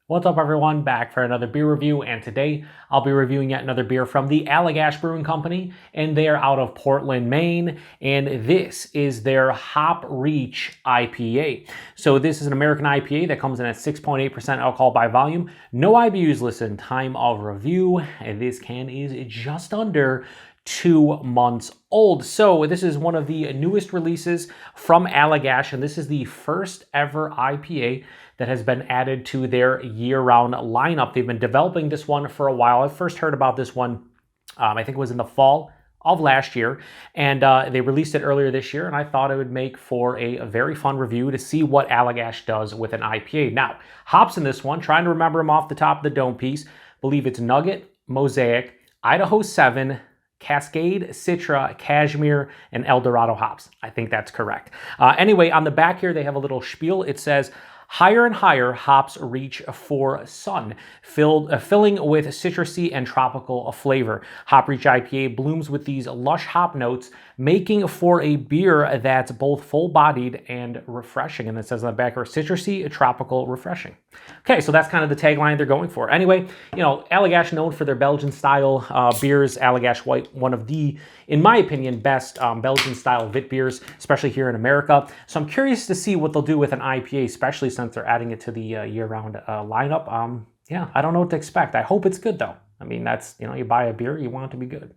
What's up everyone, back for another beer review, and today I'll be reviewing yet another beer from the Allagash Brewing Company, and they are out of Portland, Maine, and this is their Hop Reach IPA. So this is an American IPA that comes in at 6.8% alcohol by volume. No IBUs listed. Time of review, and this can is just under 2 months old. So this is one of the newest releases from Allagash, and this is the first ever IPA that has been added to their year-round lineup. They've been developing this one for a while. I first heard about this one, I think it was in the fall of last year, and they released it earlier this year, and I thought it would make for a very fun review to see what Allagash does with an IPA. Now, hops in this one, trying to remember them off the top of the dome piece, believe it's Nugget, Mosaic, Idaho 7, Cascade, Citra, Cashmere, and El Dorado hops. I think that's correct. Anyway, on the back here, they have a little spiel. It says, higher and higher hops reach for sun, filling with citrusy and tropical flavor. Hop Reach IPA blooms with these lush hop notes, making for a beer that's both full-bodied and refreshing. And it says on the back here, citrusy, tropical, refreshing. Okay, so that's kind of the tagline they're going for. Anyway, you know, Allagash known for their Belgian-style beers. Allagash White, one of the, in my opinion, best Belgian-style wit beers, especially here in America. So I'm curious to see what they'll do with an IPA, especially since they're adding it to the year-round lineup. Yeah, I don't know what to expect. I hope it's good, though. I mean, that's, you know, you buy a beer, you want it to be good.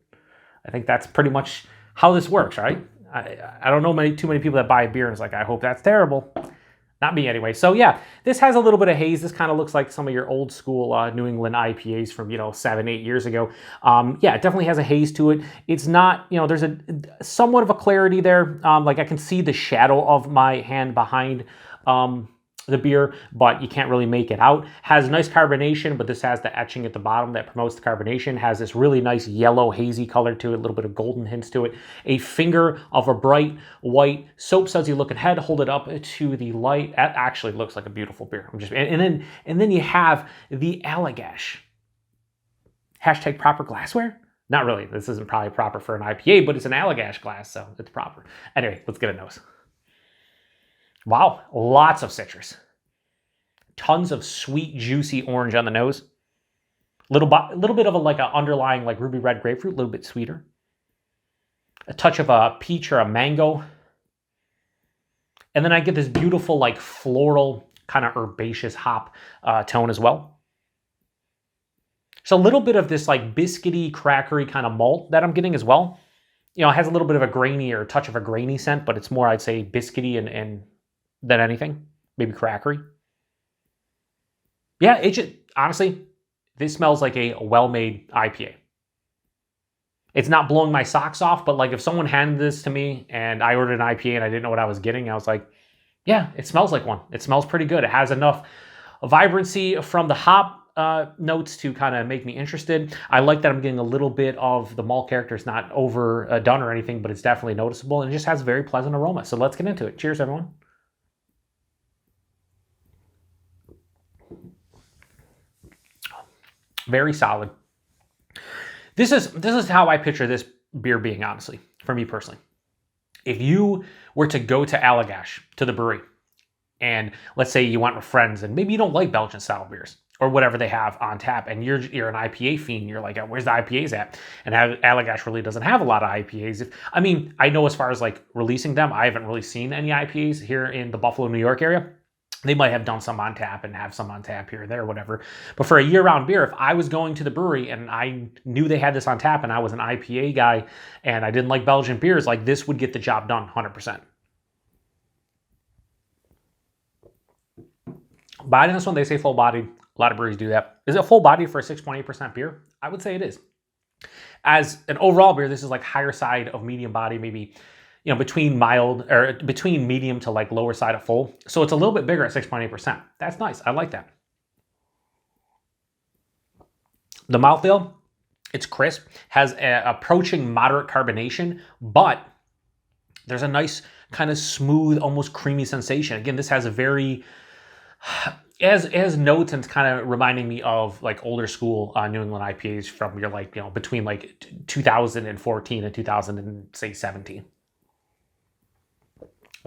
I think that's pretty much how this works, right? I don't know too many people that buy a beer and it's like, I hope that's terrible. Not me anyway. So yeah, this has a little bit of haze. This kind of looks like some of your old school New England IPAs from, 7-8 years ago. Yeah, it definitely has a haze to it. It's not, there's a somewhat of a clarity there. Like I can see the shadow of my hand behind the beer, but you can't really make it out. Has nice carbonation, but this has the etching at the bottom that promotes the carbonation. Has this really nice yellow hazy color to it, a little bit of golden hints to it. A finger of a bright white soap sudsy looking head. Hold it up to the light. That actually looks like a beautiful beer. And then you have the Allagash. Hashtag proper glassware? Not really. This isn't probably proper for an IPA, but it's an Allagash glass, so it's proper. Anyway, let's get a nose. Wow, lots of citrus. Tons of sweet, juicy orange on the nose. Little bit of an underlying like ruby red grapefruit, a little bit sweeter. A touch of a peach or a mango. And then I get this beautiful like floral kind of herbaceous hop tone as well. So a little bit of this like biscuity, crackery kind of malt that I'm getting as well. It has a little bit of a grainy or touch of a grainy scent, but it's more, I'd say, biscuity and than anything, maybe crackery. Yeah, it just, honestly, this smells like a well-made IPA. It's not blowing my socks off, but like if someone handed this to me and I ordered an IPA and I didn't know what I was getting, I was like, yeah, it smells like one. It smells pretty good. It has enough vibrancy from the hop notes to kind of make me interested. I like that I'm getting a little bit of the malt character. It's not overdone or anything, but it's definitely noticeable, and it just has a very pleasant aroma. So let's get into it. Cheers, everyone. Very solid. This is how I picture this beer being, honestly, for me personally. If you were to go to Allagash, to the brewery, and let's say you went with friends and maybe you don't like Belgian style beers or whatever they have on tap, and you're an IPA fiend, you're like, where's the IPAs at? And Allagash really doesn't have a lot of IPAs. I know as far as like releasing them, I haven't really seen any IPAs here in the Buffalo, New York area. They might have done some on tap and have some on tap here or there, whatever. But for a year-round beer, if I was going to the brewery and I knew they had this on tap and I was an IPA guy and I didn't like Belgian beers, like this would get the job done 100%. Body on this one, they say full-bodied. A lot of breweries do that. Is it full-bodied for a 6.8% beer? I would say it is. As an overall beer, this is like higher side of medium body, maybe between mild or between medium to like lower side of full. So it's a little bit bigger at 6.8%. That's nice. I like that. The mouthfeel, it's crisp, has approaching moderate carbonation, but there's a nice kind of smooth, almost creamy sensation. Again, this has a very, as notes, and it's kind of reminding me of like older school New England IPAs from your between like 2014 and 2017.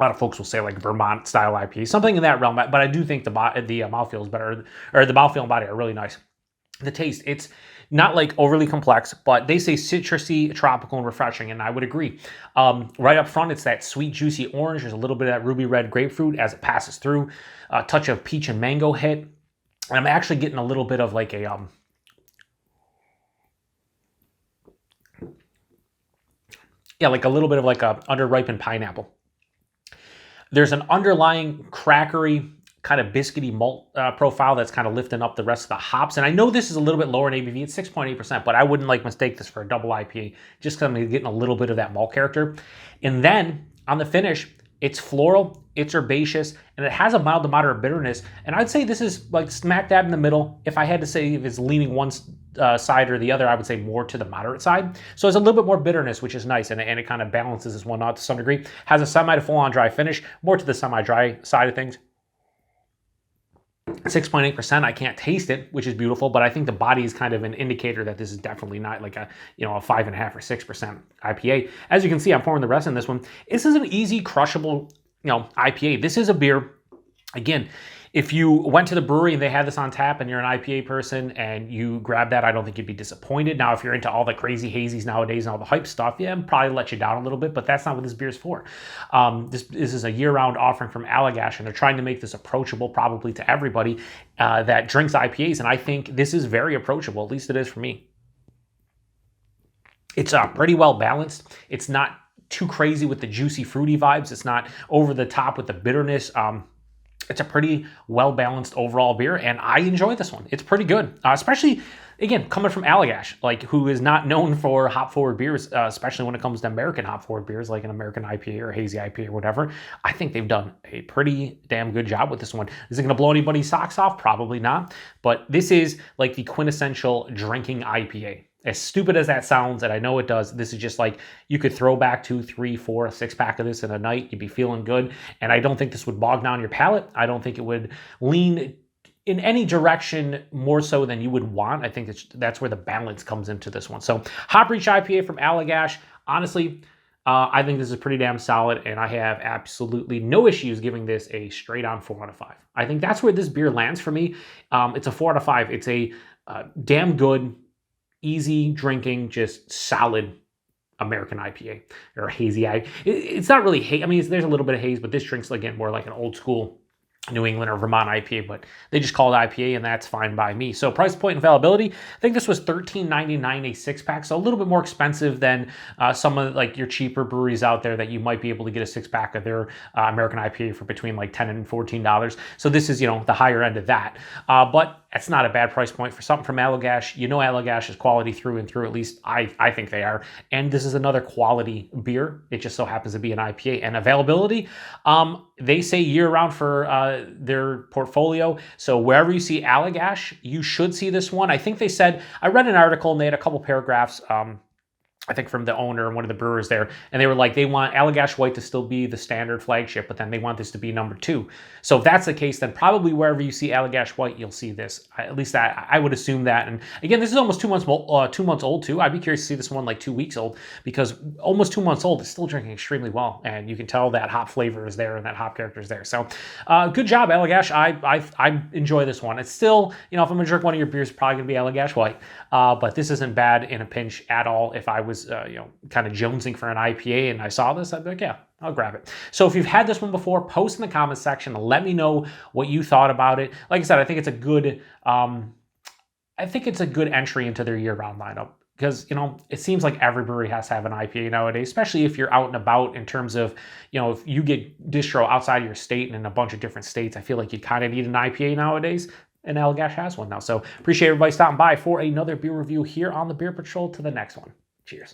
A lot of folks will say like Vermont style IPA, something in that realm. But I do think the mouthfeel is better, or the mouthfeel and body are really nice. The taste, it's not like overly complex, but they say citrusy, tropical, and refreshing, and I would agree. Right up front, it's that sweet, juicy orange. There's a little bit of that ruby red grapefruit as it passes through. A touch of peach and mango hit. And I'm actually getting a little bit of like a like a little bit of like a under-ripened pineapple. There's an underlying crackery, kind of biscuity malt profile that's kind of lifting up the rest of the hops. And I know this is a little bit lower in ABV. It's 6.8%, but I wouldn't like mistake this for a double IPA just because I'm getting a little bit of that malt character. And then on the finish, it's floral, it's herbaceous, and it has a mild to moderate bitterness. And I'd say this is like smack dab in the middle. If I had to say if it's leaning one side or the other, I would say more to the moderate side. So it's a little bit more bitterness, which is nice, and it kind of balances this one out to some degree. Has a semi to full-on dry finish, more to the semi-dry side of things. 6.8%, I can't taste it, which is beautiful, but I think the body is kind of an indicator that this is definitely not like a 5.5 or 6% IPA. As you can see, I'm pouring the rest in this one. This is an easy, crushable, IPA. This is a beer, again, if you went to the brewery and they had this on tap and you're an IPA person and you grab that, I don't think you'd be disappointed. Now, if you're into all the crazy hazies nowadays and all the hype stuff, yeah, it'd probably let you down a little bit, but that's not what this beer is for. This is a year-round offering from Allagash, and they're trying to make this approachable probably to everybody that drinks IPAs, and I think this is very approachable, at least it is for me. It's pretty well balanced. It's not too crazy with the juicy, fruity vibes. It's not over the top with the bitterness. It's a pretty well-balanced overall beer, and I enjoy this one. It's pretty good, especially, again, coming from Allagash, like who is not known for hop-forward beers, especially when it comes to American hop-forward beers, like an American IPA or hazy IPA or whatever. I think they've done a pretty damn good job with this one. Is it going to blow anybody's socks off? Probably not, but this is like the quintessential drinking IPA. As stupid as that sounds, and I know it does, this is just like you could throw back 2, 3, 4, a 6-pack of this in a night. You'd be feeling good. And I don't think this would bog down your palate. I don't think it would lean in any direction more so than you would want. I think that's where the balance comes into this one. So Hop Reach IPA from Allagash. Honestly, I think this is pretty damn solid, and I have absolutely no issues giving this a straight-on 4 out of 5. I think that's where this beer lands for me. It's a 4 out of 5. It's a damn good, easy drinking, just solid American IPA or hazy IPA. It's not really haze. I mean, there's a little bit of haze, but this drinks again more like an old school New England or Vermont IPA, but they just call it IPA, and that's fine by me. So price point and availability, I think this was $13.99 a 6-pack, so a little bit more expensive than some of like your cheaper breweries out there that you might be able to get a 6-pack of their American IPA for between like $10 and $14. So this is, the higher end of that. But that's not a bad price point for something from Allagash. Allagash is quality through and through, at least I think they are. And this is another quality beer. It just so happens to be an IPA. And availability, they say year-round for their portfolio. So wherever you see Allagash, you should see this one. I think they said, I read an article and they had a couple paragraphs, I think from the owner and one of the brewers there, and they were like, they want Allagash White to still be the standard flagship, but then they want this to be number 2. So if that's the case, then probably wherever you see Allagash White, you'll see this. At least I would assume that. And again, this is almost 2 months old too. I'd be curious to see this one like 2 weeks old, because almost 2 months old is still drinking extremely well, and you can tell that hop flavor is there and that hop character is there. So good job, Allagash. I enjoy this one. It's still, if I'm gonna drink one of your beers, it's probably gonna be Allagash White, but this isn't bad in a pinch at all. If I was kind of jonesing for an IPA and I saw this, I'd be like, yeah, I'll grab it. So if you've had this one before, post in the comments section and let me know what you thought about it. Like I said, I think it's a good entry into their year-round lineup, because it seems like every brewery has to have an IPA nowadays, especially if you're out and about in terms of, if you get distro outside of your state and in a bunch of different states, I feel like you kind of need an IPA nowadays. And Allagash has one now. So appreciate everybody stopping by for another beer review here on the Beer Patrol. To the next one. Cheers.